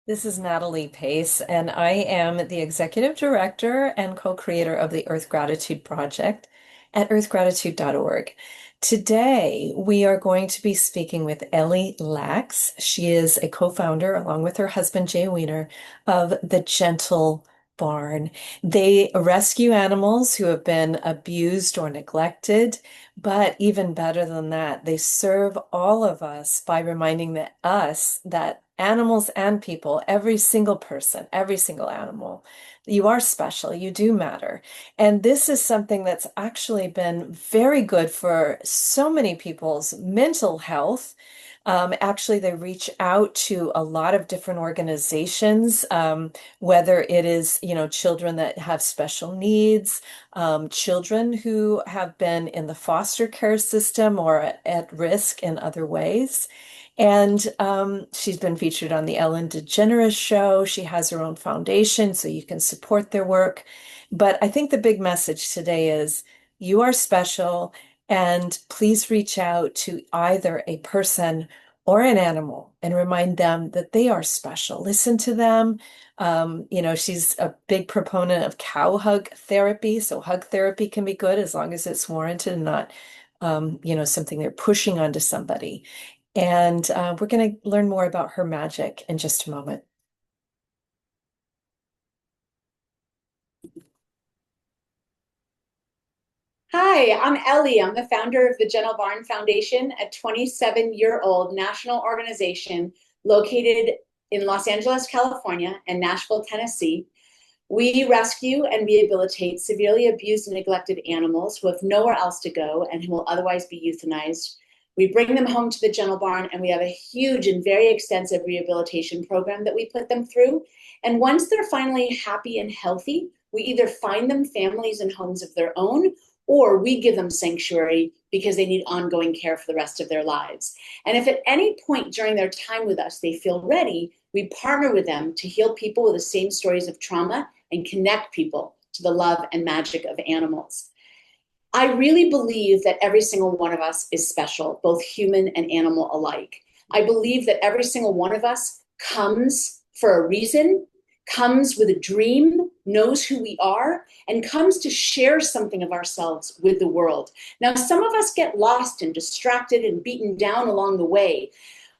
This is Natalie Pace, and I am the executive director and co-creator of the Earth Gratitude Project at earthgratitude.org. Today, we are going to be speaking with Ellie Lax. She is a co-founder, along with her husband, Jay Weiner, of the Gentle Barn. They rescue animals who have been abused or neglected, but even better than that, they serve all of us by reminding us that animals and people, every single person, every single animal, you are special, you do matter. And this is something that's actually been very good for so many people's mental health. Actually, they reach out to a lot of different organizations, whether it is, children that have special needs, children who have been in the foster care system or at risk in other ways. And she's been featured on the Ellen DeGeneres show. She has her own foundation, so you can support their work. But I think the big message today is you are special, and please reach out to either a person or an animal and remind them that they are special. Listen to them. She's a big proponent of cow hug therapy. So hug therapy can be good as long as it's warranted and not, something they're pushing onto somebody. And we're going to learn more about her magic in just a moment. Hi, I'm Ellie. I'm the founder of the Gentle Barn Foundation, a 27-year-old national organization located in Los Angeles, California, and Nashville, Tennessee. We rescue and rehabilitate severely abused and neglected animals who have nowhere else to go and who will otherwise be euthanized. We bring them home to the Gentle Barn, and we have a huge and very extensive rehabilitation program that we put them through. And once they're finally happy and healthy, we either find them families and homes of their own, or we give them sanctuary because they need ongoing care for the rest of their lives. And if at any point during their time with us they feel ready, we partner with them to heal people with the same stories of trauma and connect people to the love and magic of animals. I really believe that every single one of us is special, both human and animal alike. I believe that every single one of us comes for a reason, comes with a dream, knows who we are, and comes to share something of ourselves with the world. Now, some of us get lost and distracted and beaten down along the way,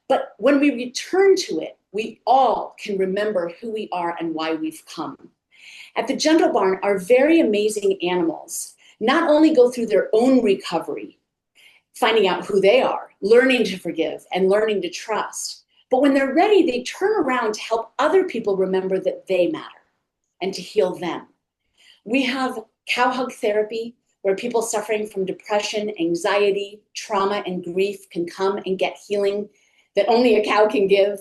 but when we return to it, we all can remember who we are and why we've come. At the Gentle Barn, our very amazing animals not only go through their own recovery, finding out who they are, learning to forgive, and learning to trust, but when they're ready, they turn around to help other people remember that they matter and to heal them. We have cow hug therapy, where people suffering from depression, anxiety, trauma, and grief can come and get healing that only a cow can give.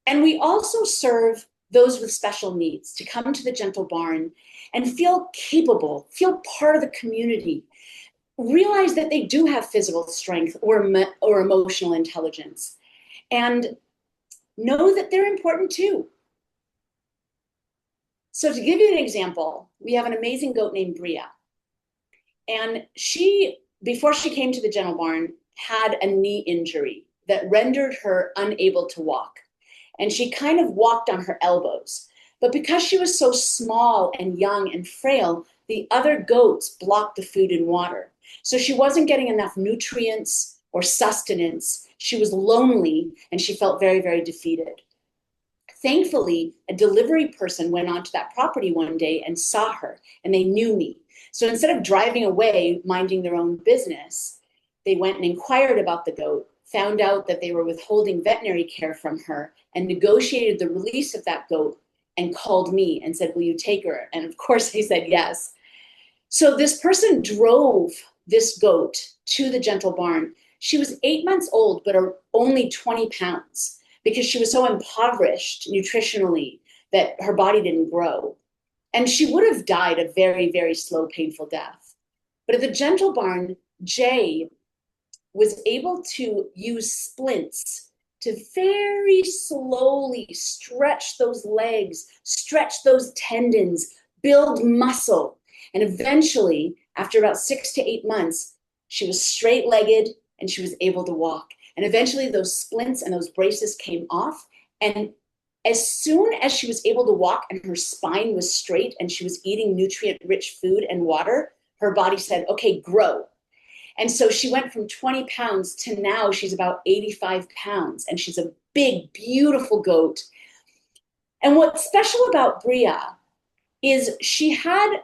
And we also serve those with special needs to come to the Gentle Barn and feel capable, feel part of the community, realize that they do have physical strength or emotional intelligence, and know that they're important too. So to give you an example, we have an amazing goat named Bria. And she, before she came to the Gentle Barn, had a knee injury that rendered her unable to walk. And she kind of walked on her elbows. But because she was so small and young and frail, the other goats blocked the food and water. So she wasn't getting enough nutrients or sustenance. She was lonely and she felt very, very defeated. Thankfully, a delivery person went onto that property one day and saw her, and they knew me. So instead of driving away, minding their own business, they went and inquired about the goat, found out that they were withholding veterinary care from her, and negotiated the release of that goat and called me and said, "Will you take her?" And of course, I said yes. So this person drove this goat to the Gentle Barn. She was 8 months old, but only 20 pounds because she was so impoverished nutritionally that her body didn't grow. And she would have died a very, very slow, painful death. But at the Gentle Barn, Jay was able to use splints to very slowly stretch those legs, stretch those tendons, build muscle. And eventually, after about 6 to 8 months, she was straight-legged and she was able to walk. And eventually those splints and those braces came off. And As soon as she was able to walk and her spine was straight and she was eating nutrient rich food and water, her body said, okay, grow. And so she went from 20 pounds to now she's about 85 pounds. And she's a big, beautiful goat. And what's special about Bria is she had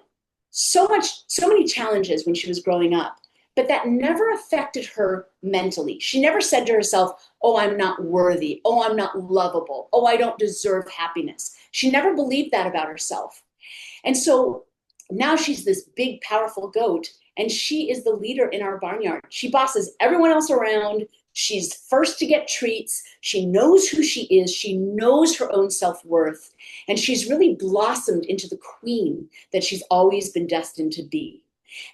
so many challenges when she was growing up, but that never affected her mentally. She never said to herself, oh, I'm not worthy. Oh, I'm not lovable. Oh, I don't deserve happiness. She never believed that about herself. And so now she's this big, powerful goat, and she is the leader in our barnyard. She bosses everyone else around. She's first to get treats. She knows who she is. She knows her own self worth. And she's really blossomed into the queen that she's always been destined to be.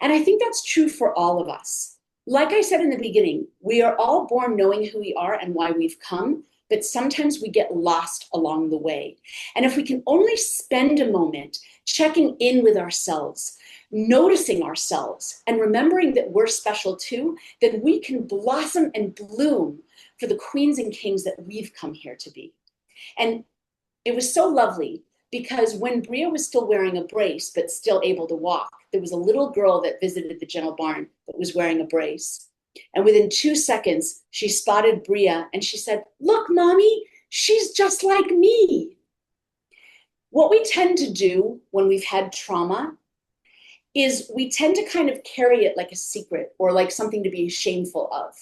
And I think that's true for all of us. Like I said in the beginning, we are all born knowing who we are and why we've come, but sometimes we get lost along the way. And if we can only spend a moment checking in with ourselves, noticing ourselves, and remembering that we're special too, then we can blossom and bloom for the queens and kings that we've come here to be. And it was so lovely because when Bria was still wearing a brace but still able to walk, there was a little girl that visited the Gentle Barn that was wearing a brace. And within 2 seconds, she spotted Bria and she said, look, mommy, she's just like me. What we tend to do when we've had trauma is we tend to kind of carry it like a secret or like something to be shameful of.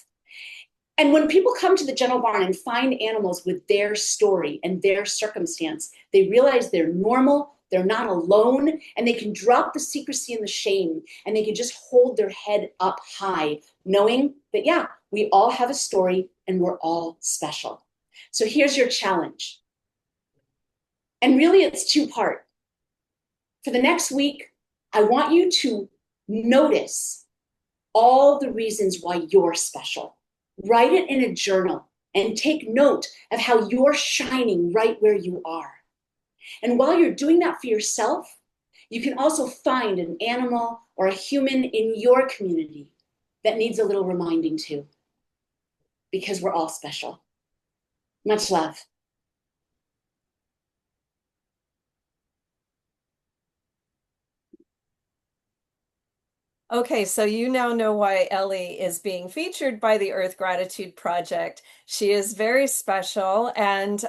And when people come to the Gentle Barn and find animals with their story and their circumstance, they realize they're normal, they're not alone, and they can drop the secrecy and the shame, and they can just hold their head up high, knowing that, yeah, we all have a story and we're all special. So here's your challenge. And really, it's two-part. For the next week, I want you to notice all the reasons why you're special. Write it in a journal and take note of how you're shining right where you are. And while you're doing that for yourself, you can also find an animal or a human in your community that needs a little reminding too, because we're all special. Much love. Okay, so you now know why Ellie is being featured by the Earth Gratitude Project. She is very special. And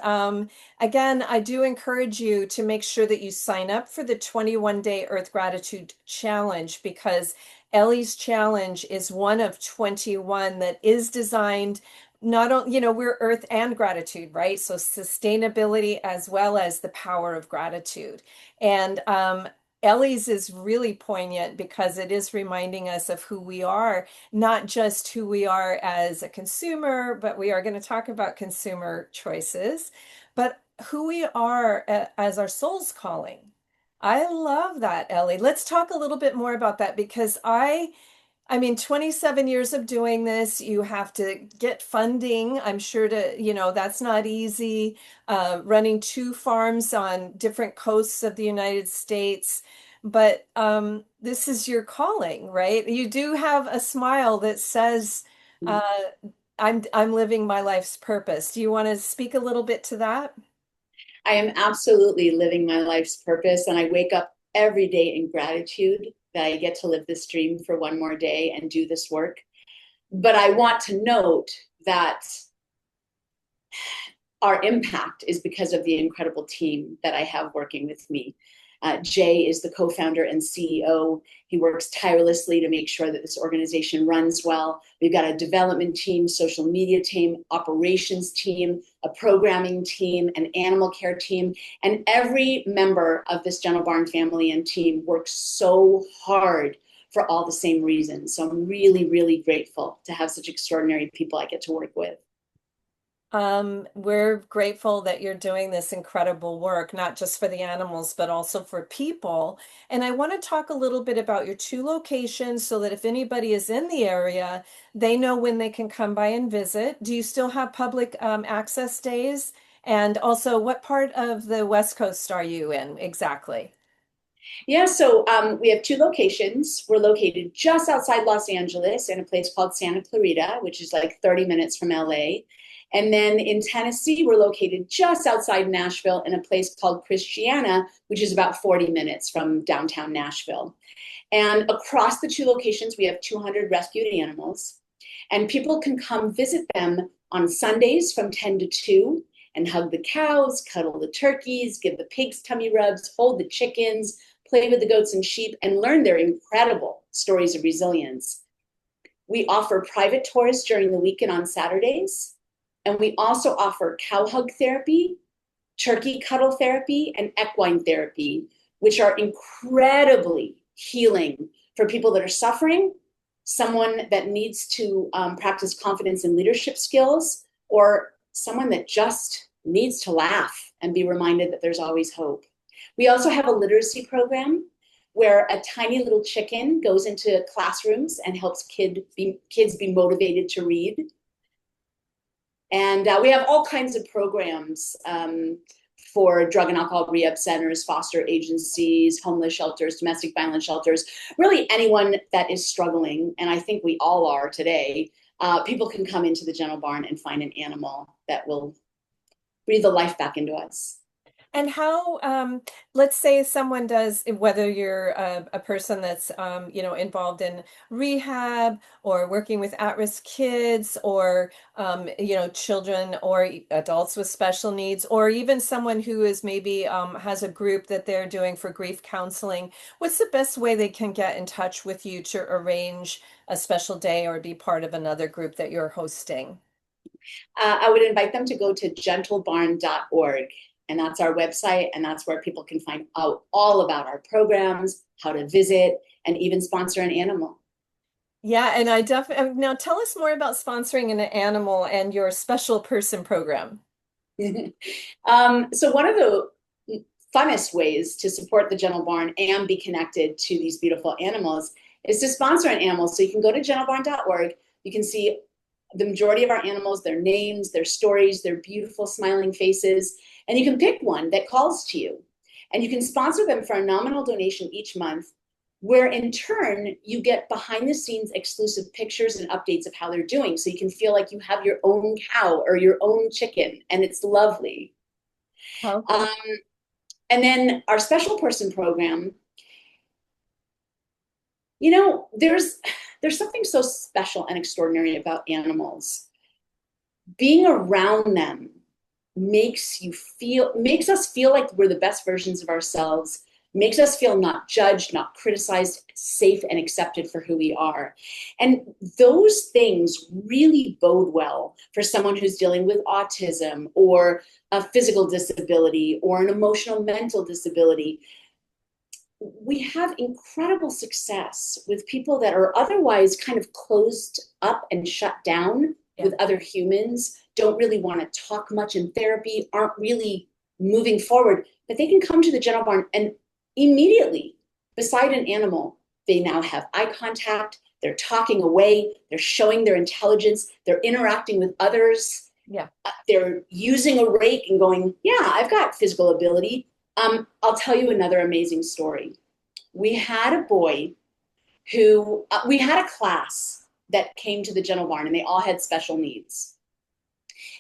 again, I do encourage you to make sure that you sign up for the 21-day Earth Gratitude Challenge because Ellie's challenge is one of 21 that is designed not only, we're Earth and gratitude, right? So sustainability as well as the power of gratitude. And Ellie's is really poignant because it is reminding us of who we are, not just who we are as a consumer, but we are going to talk about consumer choices, but who we are as our soul's calling. I love that, Ellie. Let's talk a little bit more about that because I mean, 27 years of doing this, you have to get funding. I'm sure that's not easy. Running two farms on different coasts of the United States. But this is your calling, right? You do have a smile that says, uh, I'm living my life's purpose. Do you want to speak a little bit to that? I am absolutely living my life's purpose, and I wake up every day in gratitude that I get to live this dream for one more day and do this work. But I want to note that our impact is because of the incredible team that I have working with me. Jay is the co-founder and CEO. He works tirelessly to make sure that this organization runs well. We've got a development team, social media team, operations team, a programming team, an animal care team, and every member of this Gentle Barn family and team works so hard for all the same reasons. So I'm really, really grateful to have such extraordinary people I get to work with. We're grateful that you're doing this incredible work, not just for the animals, but also for people. And I want to talk a little bit about your two locations so that if anybody is in the area, they know when they can come by and visit. Do you still have public access days? And also, what part of the West Coast are you in exactly? Yeah, so we have two locations. We're located just outside Los Angeles in a place called Santa Clarita, which is like 30 minutes from LA. And then in Tennessee, we're located just outside Nashville in a place called Christiana, which is about 40 minutes from downtown Nashville. And across the two locations, we have 200 rescued animals. And people can come visit them on Sundays from 10 to 2 and hug the cows, cuddle the turkeys, give the pigs tummy rubs, hold the chickens, play with the goats and sheep, and learn their incredible stories of resilience. We offer private tours during the week and on Saturdays. And we also offer cow hug therapy, turkey cuddle therapy, and equine therapy, which are incredibly healing for people that are suffering, someone that needs to practice confidence and leadership skills, or someone that just needs to laugh and be reminded that there's always hope. We also have a literacy program where a tiny little chicken goes into classrooms and helps kids be motivated to read. And we have all kinds of programs for drug and alcohol rehab centers, foster agencies, homeless shelters, domestic violence shelters, really anyone that is struggling, and I think we all are today. People can come into the Gentle Barn and find an animal that will breathe the life back into us. And how, let's say someone does, whether you're a person that's, involved in rehab or working with at-risk kids or, children or adults with special needs, or even someone who is maybe has a group that they're doing for grief counseling. What's the best way they can get in touch with you to arrange a special day or be part of another group that you're hosting? I would invite them to go to gentlebarn.org. And that's our website. And that's where people can find out all about our programs, how to visit, and even sponsor an animal. Yeah, and I definitely now tell us more about sponsoring an animal and your special person program. So one of the funnest ways to support the Gentle Barn and be connected to these beautiful animals is to sponsor an animal. So you can go to gentlebarn.org. You can see the majority of our animals, their names, their stories, their beautiful smiling faces, and you can pick one that calls to you. And you can sponsor them for a nominal donation each month, where in turn you get behind the scenes exclusive pictures and updates of how they're doing. So you can feel like you have your own cow or your own chicken, and it's lovely. Okay. Um, and then our special person program, there's something so special and extraordinary about animals. Being around them makes us feel like we're the best versions of ourselves, makes us feel not judged, not criticized, safe and accepted for who we are. And those things really bode well for someone who's dealing with autism or a physical disability or an emotional mental disability. We have incredible success with people that are otherwise kind of closed up and shut down with other humans, don't really want to talk much in therapy, aren't really moving forward, but they can come to the Gentle Barn and immediately beside an animal, they now have eye contact, they're talking away, they're showing their intelligence, they're interacting with others. Yeah. They're using a rake and going, yeah, I've got physical ability. I'll tell you another amazing story. We had a boy we had a class that came to the Gentle Barn and they all had special needs.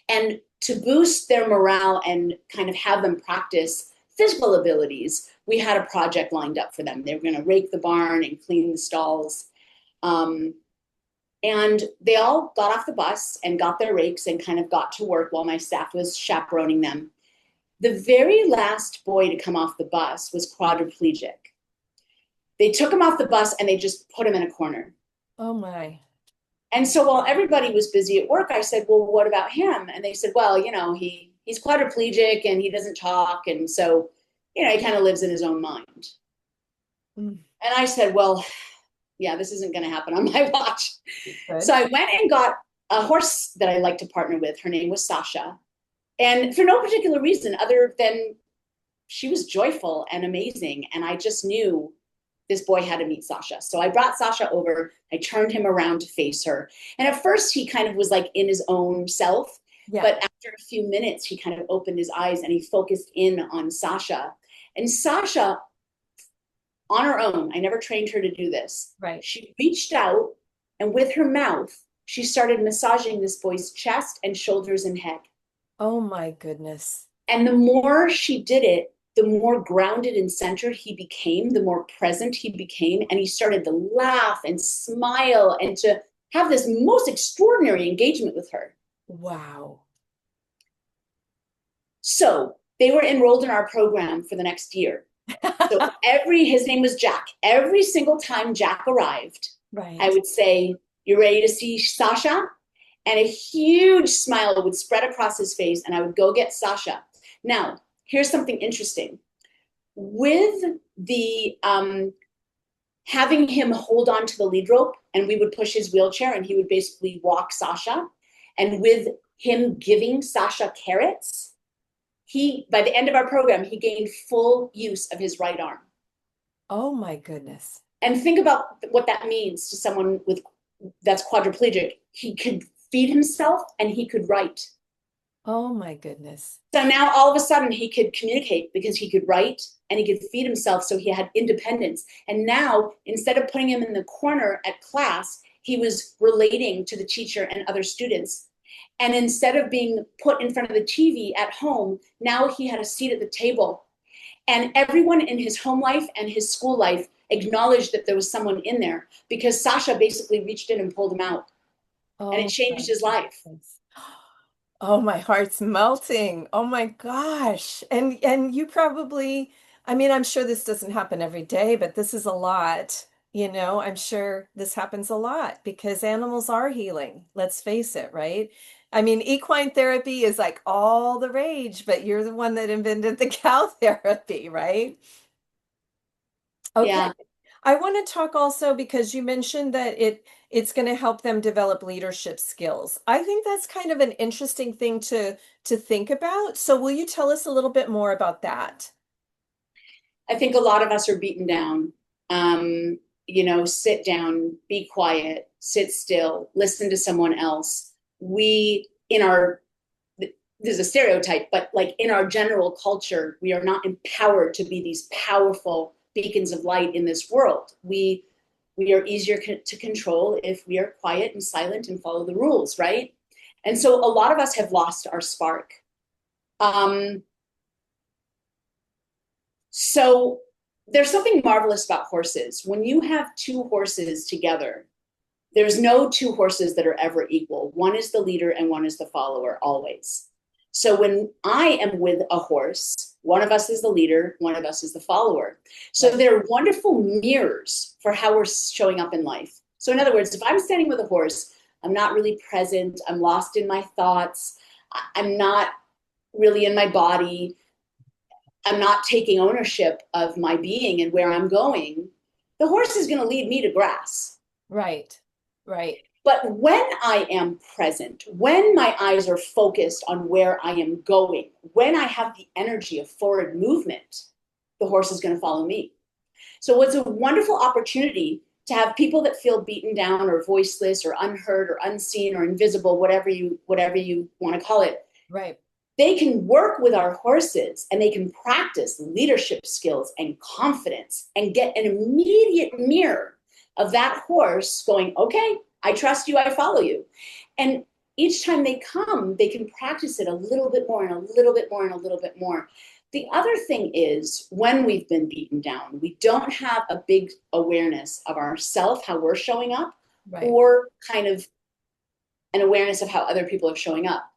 And to boost their morale and kind of have them practice physical abilities, we had a project lined up for them. They were going to rake the barn and clean the stalls. And they all got off the bus and got their rakes and kind of got to work while my staff was chaperoning them. The very last boy to come off the bus was quadriplegic. They took him off the bus and they just put him in a corner. Oh my. And so while everybody was busy at work, I said, well, what about him? And they said, well, he's quadriplegic and he doesn't talk. And so, he kind of lives in his own mind. Mm. And I said, well, yeah, this isn't going to happen on my watch. Good. So I went and got a horse that I like to partner with. Her name was Sasha. And for no particular reason other than she was joyful and amazing. And I just knew this boy had to meet Sasha. So I brought Sasha over. I turned him around to face her. And at first he kind of was like in his own self. Yeah. But after a few minutes, he kind of opened his eyes and he focused in on Sasha. And Sasha, on her own, I never trained her to do this. Right. She reached out and with her mouth she started massaging this boy's chest and shoulders and head. Oh my goodness. And the more she did it, the more grounded and centered he became, the more present he became. And he started to laugh and smile and to have this most extraordinary engagement with her. Wow. So they were enrolled in our program for the next year. So his name was Jack. Every single time Jack arrived, I Right. would say, "You ready to see Sasha?" And a huge smile would spread across his face, and I would go get Sasha. Now, here's something interesting. With the having him hold on to the lead rope, and we would push his wheelchair, and he would basically walk Sasha. And with him giving Sasha carrots, by the end of our program, he gained full use of his right arm. Oh my goodness. And think about what that means to someone that's quadriplegic. He could feed himself and he could write. Oh my goodness. So now all of a sudden he could communicate because he could write and he could feed himself, so he had independence. And now, instead of putting him in the corner at class, he was relating to the teacher and other students. And instead of being put in front of the TV at home, now he had a seat at the table. And everyone in his home life and his school life acknowledged that there was someone in there, because Sasha basically reached in and pulled him out. And it Oh changed my his life. goodness. Oh, my heart's melting. Oh my gosh. And you probably, I mean, I'm sure this doesn't happen every day, but this is a lot. I'm sure this happens a lot because animals are healing. Let's face it, right? I mean, equine therapy is like all the rage, but you're the one that invented the cow therapy, right? Okay. Yeah. I want to talk also because you mentioned that it's going to help them develop leadership skills. I think that's kind of an interesting thing to think about. So will you tell us a little bit more about that? I think a lot of us are beaten down. Sit down, be quiet, sit still, listen to someone else. There's a stereotype, but like in our general culture, we are not empowered to be these powerful beacons of light in this world. We are easier to control if we are quiet and silent and follow the rules, right? And so a lot of us have lost our spark. Um, So there's something marvelous about horses. When you have two horses together, there's no two horses that are ever equal. One is the leader and one is the follower, always. So when I am with a horse, one of us is the leader, one of us is the follower. So Right. they're wonderful mirrors for how we're showing up in life. So in other words, if I'm standing with a horse, I'm not really present, I'm lost in my thoughts, I'm not really in my body, I'm not taking ownership of my being and where I'm going, the horse is going to lead me to grass. Right. Right. But when I am present, when my eyes are focused on where I am going, when I have the energy of forward movement, the horse is going to follow me. So it's a wonderful opportunity to have people that feel beaten down or voiceless or unheard or unseen or invisible, whatever you want to call it. Right. They can work with our horses and they can practice leadership skills and confidence and get an immediate mirror of that horse going, okay, I trust you, I follow you. And each time they come, they can practice it a little bit more and a little bit more and a little bit more. The other thing is, when we've been beaten down, we don't have a big awareness of ourself, how we're showing up, Right. or kind of an awareness of how other people are showing up.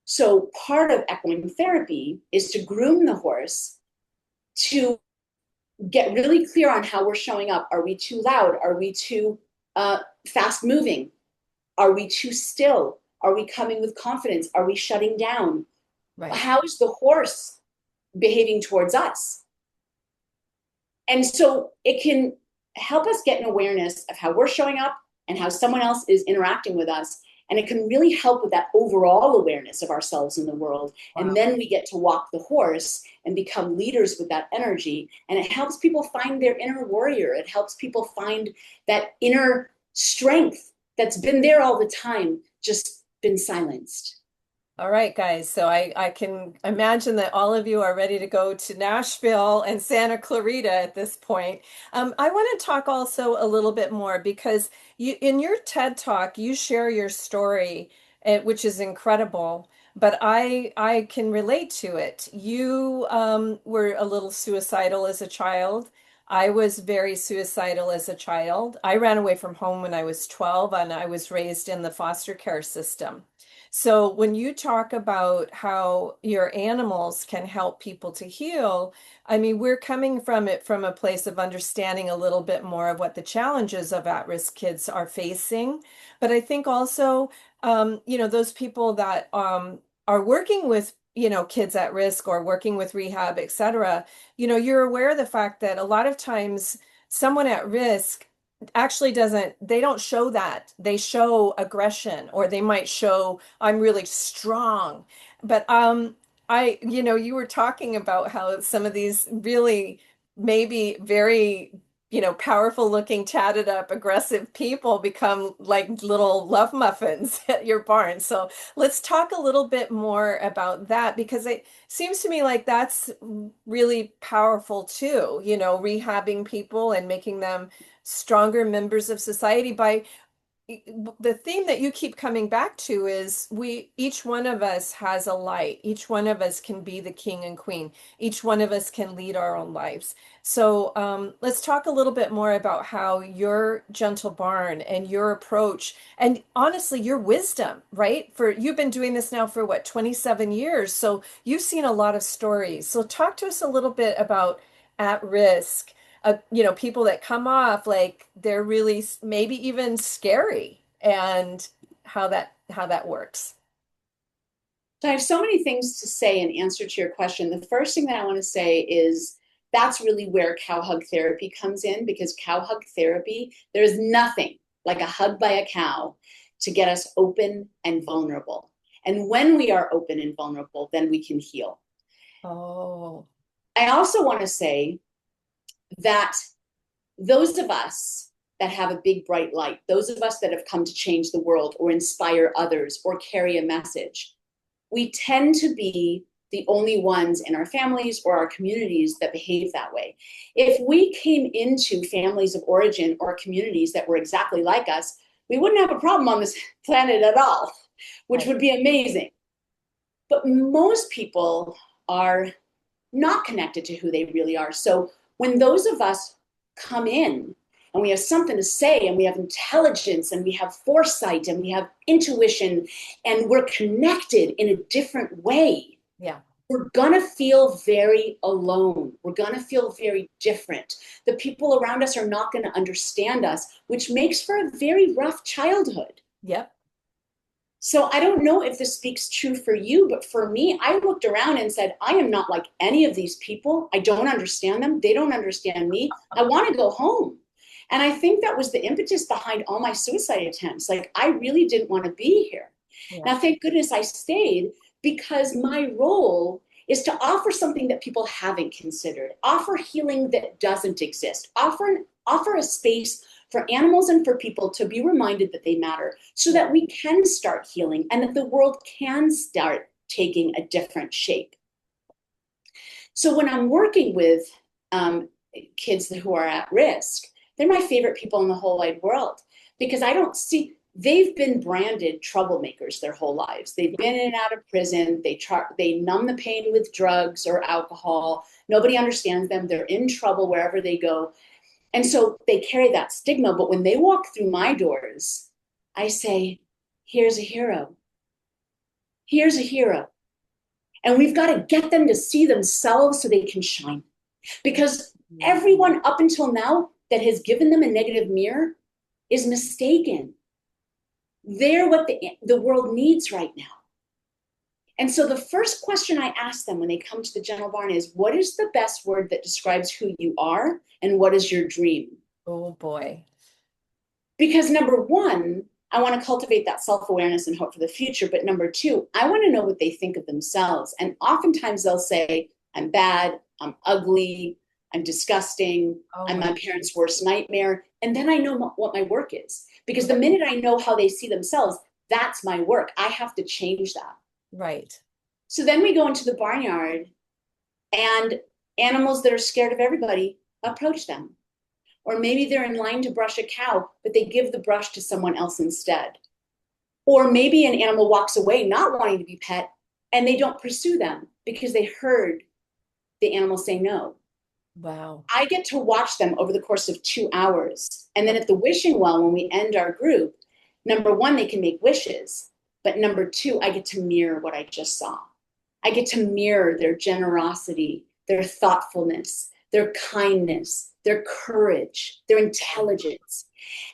So part of equine therapy is to groom the horse to get really clear on how we're showing up. Are we too loud? Are we too fast moving? Are we too still? Are we coming with confidence? Are we shutting down? Right. How is the horse behaving towards us? And so it can help us get an awareness of how we're showing up and how someone else is interacting with us. And it can really help with that overall awareness of ourselves in the world. And Wow. then we get to walk the horse and become leaders with that energy. And it helps people find their inner warrior. It helps people find that inner strength that's been there all the time, just been silenced. All right, guys. So I can imagine that all of you are ready to go to Nashville and Santa Clarita at this point. I want to talk also a little bit more because you, in your TED Talk, you share your story, which is incredible. But I can relate to it. You were a little suicidal as a child. I was very suicidal as a child. I ran away from home when I was 12, and I was raised in the foster care system. So when you talk about how your animals can help people to heal, I mean, we're coming from it from a place of understanding a little bit more of what the challenges of at-risk kids are facing. But I think also, those people that are working with, kids at risk or working with rehab, et cetera, you're aware of the fact that a lot of times someone at risk actually doesn't, they don't show that. They show aggression, or they might show I'm really strong. But you were talking about how some of these really maybe very, powerful looking, tatted up, aggressive people become like little love muffins at your barn. So let's talk a little bit more about that, because it seems to me like that's really powerful too, rehabbing people and making them stronger members of society by the theme that you keep coming back to is each one of us has a light. Each one of us can be the king and queen. Each one of us can lead our own lives. So let's talk a little bit more about how your gentle barn and your approach, and honestly your wisdom, right? For you've been doing this now for what, 27 years. So you've seen a lot of stories. So talk to us a little bit about at risk, people that come off like they're really maybe even scary, and how that works. So I have so many things to say in answer to your question. The first thing that I want to say is that's really where cow hug therapy comes in, because cow hug therapy, there is nothing like a hug by a cow to get us open and vulnerable. And when we are open and vulnerable, then we can heal. Oh, I also want to say that those of us that have a big bright light, those of us that have come to change the world or inspire others or carry a message, we tend to be the only ones in our families or our communities that behave that way. If we came into families of origin or communities that were exactly like us, we wouldn't have a problem on this planet at all, which right. would be amazing. But most people are not connected to who they really are. So when those of us come in and we have something to say and we have intelligence and we have foresight and we have intuition and we're connected in a different way, Yeah. we're going to feel very alone. We're going to feel very different. The people around us are not going to understand us, which makes for a very rough childhood. Yep. So I don't know if this speaks true for you, but for me, I looked around and said, I am not like any of these people. I don't understand them. They don't understand me. I want to go home. And I think that was the impetus behind all my suicide attempts. Like, I really didn't want to be here. Yeah. Now, thank goodness I stayed, because my role is to offer something that people haven't considered, offer healing that doesn't exist, offer a space for animals and for people to be reminded that they matter, so Yeah. that we can start healing and that the world can start taking a different shape. So when I'm working with kids who are at risk, they're my favorite people in the whole wide world, because I don't see, they've been branded troublemakers their whole lives. They've been in and out of prison. They numb the pain with drugs or alcohol. Nobody understands them. They're in trouble wherever they go. And so they carry that stigma. But when they walk through my doors, I say, here's a hero. Here's a hero. And we've got to get them to see themselves so they can shine. Because Yeah. everyone up until now that has given them a negative mirror is mistaken. They're what the world needs right now. And so the first question I ask them when they come to the Gentle Barn is, what is the best word that describes who you are, and what is your dream? Oh boy. Because number one, I want to cultivate that self-awareness and hope for the future. But number two, I want to know what they think of themselves. And oftentimes they'll say, I'm bad, I'm ugly, I'm disgusting, Oh I'm my. my parents' worst nightmare. And then I know what my work is. Because the minute I know how they see themselves, that's my work. I have to change that. Right. So then we go into the barnyard, and animals that are scared of everybody approach them. Or maybe they're in line to brush a cow, but they give the brush to someone else instead. Or maybe an animal walks away not wanting to be pet, and they don't pursue them because they heard the animal say no. Wow. I get to watch them over the course of 2 hours. And then at the wishing well, when we end our group, number one, they can make wishes. But number two, I get to mirror what I just saw. I get to mirror their generosity, their thoughtfulness, their kindness, their courage, their intelligence.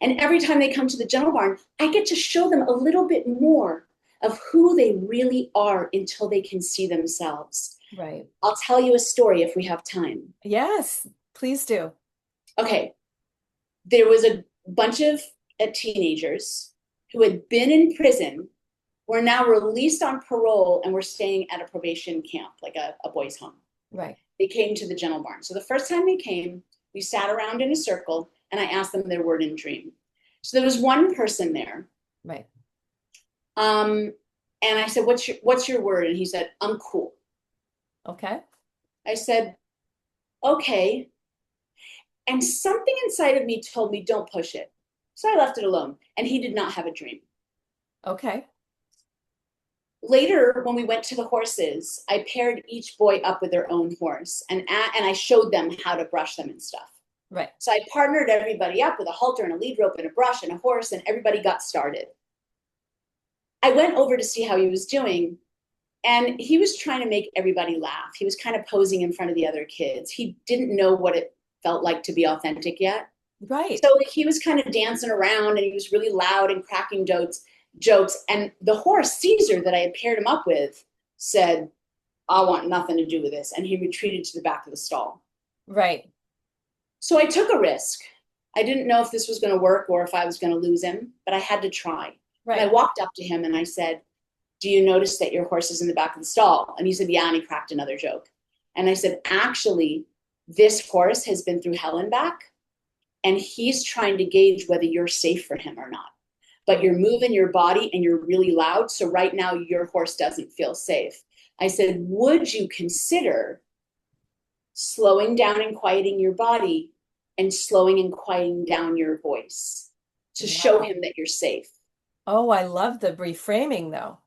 And every time they come to the gentle barn, I get to show them a little bit more of who they really are until they can see themselves. Right. I'll tell you a story if we have time. Yes, please do. Okay, there was a bunch of teenagers who had been in prison, were now released on parole, and were staying at a probation camp, like a boys' home. Right. They came to the gentle barn. So the first time they came, we sat around in a circle and I asked them their word and dream. So there was one person there. Right. Um, and I said, what's your word? And he said, I'm cool. Okay. I said, okay. And something inside of me told me, don't push it. So I left it alone. And he did not have a dream. Okay. Later, when we went to the horses, I paired each boy up with their own horse, and I showed them how to brush them and stuff. Right. So I partnered everybody up with a halter and a lead rope and a brush and a horse, and everybody got started. I went over to see how he was doing, and he was trying to make everybody laugh. He was kind of posing in front of the other kids. He didn't know what it felt like to be authentic yet. Right. So he was kind of dancing around, and he was really loud and cracking jokes. And the horse, Caesar, that I had paired him up with, said, I want nothing to do with this. And he retreated to the back of the stall. Right. So I took a risk. I didn't know if this was going to work or if I was going to lose him, but I had to try. And I Right. walked up to him and I said, do you notice that your horse is in the back of the stall? And he said, yeah. And he cracked another joke. And I said, actually, this horse has been through hell and back, and he's trying to gauge whether you're safe for him or not. But you're moving your body and you're really loud. So right now your horse doesn't feel safe. I said, would you consider slowing down and quieting your body and slowing and quieting down your voice to show Wow. him that you're safe? Oh, I love the reframing though.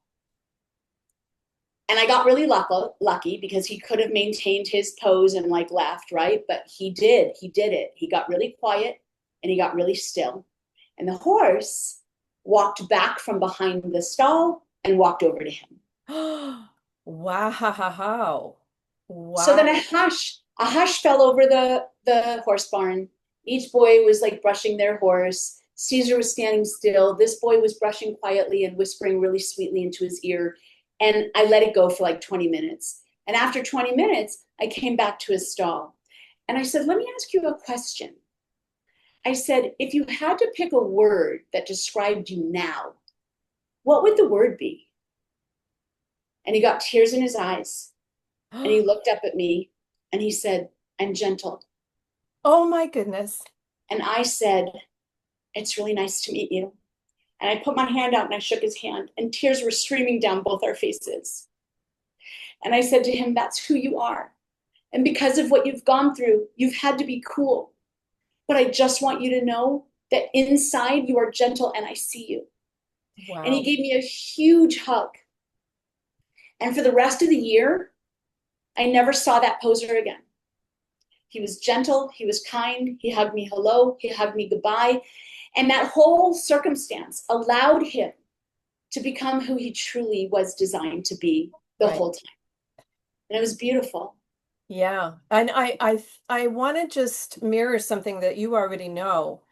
And I got really lucky because he could have maintained his pose and like left, right? But he did. He did it. He got really quiet and he got really still. And the horse walked back from behind the stall and walked over to him. Wow. So then Wow. a hush fell over the horse barn. Each boy was like brushing their horse. Caesar was standing still. This boy was brushing quietly and whispering really sweetly into his ear. And I let it go for like 20 minutes. And after 20 minutes, I came back to his stall. And I said, let me ask you a question. I said, if you had to pick a word that described you now, what would the word be? And he got tears in his eyes and he looked up at me and he said, I'm gentle. Oh my goodness. And I said, it's really nice to meet you. And I put my hand out and I shook his hand, and tears were streaming down both our faces. And I said to him, that's who you are. And because of what you've gone through, you've had to be cool. But I just want you to know that inside you are gentle and I see you. And he Wow. gave me a huge hug. And for the rest of the year, I never saw that poser again. He was gentle, he was kind, he hugged me hello, he hugged me goodbye. And that whole circumstance allowed him to become who he truly was designed to be the Right. whole time. And it was beautiful. Yeah. And I want to just mirror something that you already know.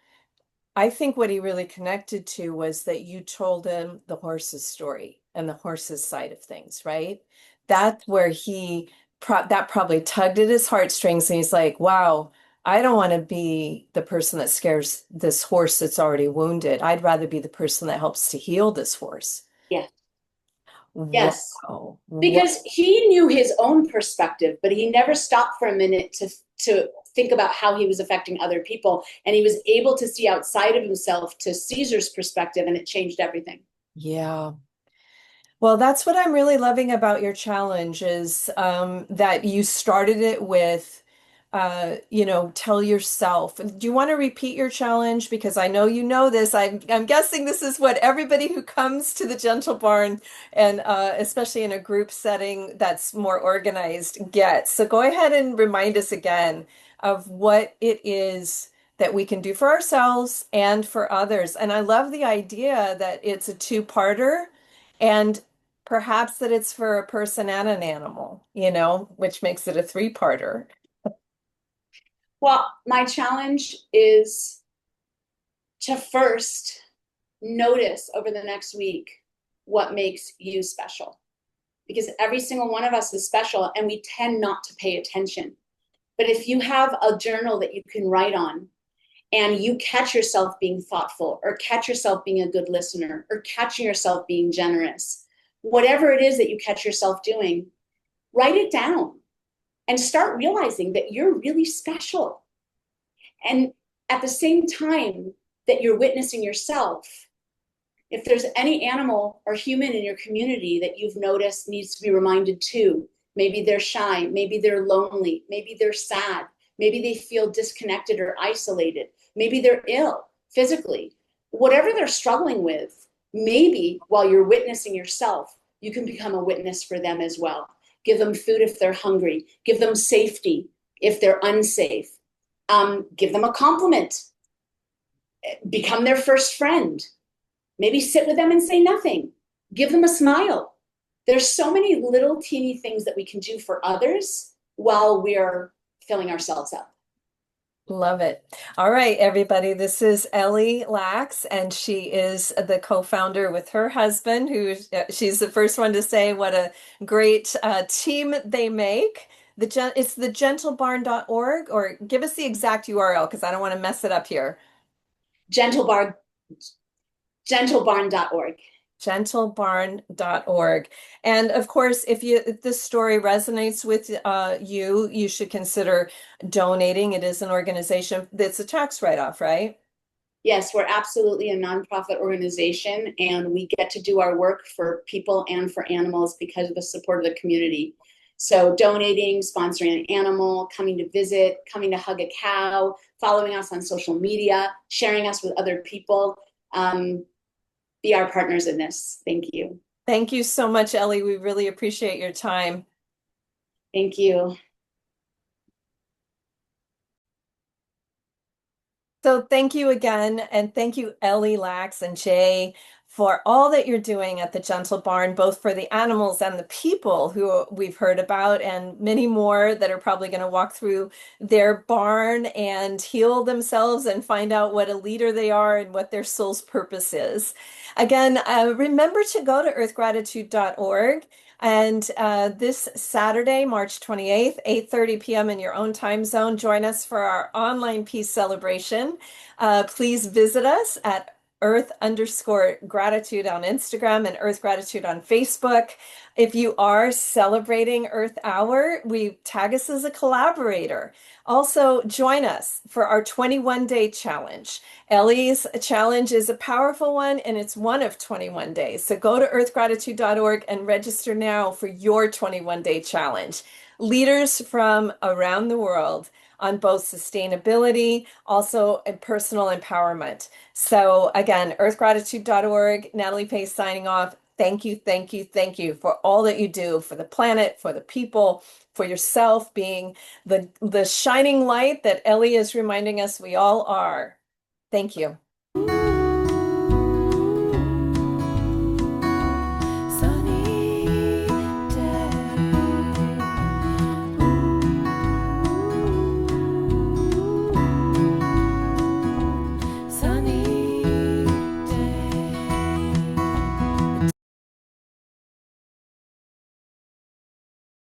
I think what he really connected to was that you told him the horse's story and the horse's side of things, right? That's where that probably tugged at his heartstrings, and he's like, wow, I don't want to be the person that scares this horse that's already wounded. I'd rather be the person that helps to heal this horse. Yes. Yes. Wow. Wow. Because he knew his own perspective, but he never stopped for a minute to think about how he was affecting other people. And he was able to see outside of himself to Caesar's perspective, and it changed everything. Yeah. Well, that's what I'm really loving about your challenge is that you started it with, tell yourself. Do you want to repeat your challenge? Because I know you know this. I'm guessing this is what everybody who comes to the Gentle Barn and especially in a group setting that's more organized gets. So go ahead and remind us again of what it is that we can do for ourselves and for others. And I love the idea that it's a two-parter. And perhaps that it's for a person and an animal, which makes it a three-parter. Well, my challenge is to first notice over the next week what makes you special. Because every single one of us is special and we tend not to pay attention. But if you have a journal that you can write on and you catch yourself being thoughtful or catch yourself being a good listener or catching yourself being generous, whatever it is that you catch yourself doing, write it down and start realizing that you're really special. And at the same time that you're witnessing yourself, if there's any animal or human in your community that you've noticed needs to be reminded too, maybe they're shy, maybe they're lonely, maybe they're sad, maybe they feel disconnected or isolated, maybe they're ill physically, whatever they're struggling with, maybe while you're witnessing yourself, you can become a witness for them as well. Give them food if they're hungry, give them safety if they're unsafe, give them a compliment, become their first friend. Maybe sit with them and say nothing. Give them a smile. There's so many little teeny things that we can do for others while we're filling ourselves up. Love it. All right, everybody. This is Ellie Lax, and she is the co-founder with her husband, who she's the first one to say what a great team they make. It's the gentlebarn.org, or give us the exact URL because I don't want to mess it up here. Gentlebarn, gentlebarn.org. Gentlebarn.org. And of course, if this story resonates with you should consider donating. It is an organization that's a tax write-off, right? Yes, we're absolutely a nonprofit organization, and we get to do our work for people and for animals because of the support of the community. So donating, sponsoring an animal, coming to visit, coming to hug a cow, following us on social media, sharing us with other people. Be our partners in this. Thank you. Thank you so much, Ellie. We really appreciate your time. Thank you. So thank you again, and thank you, Ellie, Lax, and Jay, for all that you're doing at the Gentle Barn, both for the animals and the people who we've heard about, and many more that are probably going to walk through their barn and heal themselves and find out what a leader they are and what their soul's purpose is. Again, remember to go to earthgratitude.org. And this Saturday, March 28th, 8:30 p.m. in your own time zone, join us for our online peace celebration. Please visit us at Earth_Gratitude on Instagram and Earth Gratitude on Facebook. If you are celebrating Earth Hour, we tag us as a collaborator. Also, join us for our 21-day challenge. Ellie's challenge is a powerful one, and it's one of 21 days. So go to earthgratitude.org and register now for your 21-day challenge. Leaders from around the world on both sustainability, also and personal empowerment. So again, earthgratitude.org, Natalie Pace signing off. Thank you, thank you, thank you for all that you do for the planet, for the people, for yourself being the shining light that Ellie is reminding us we all are. Thank you.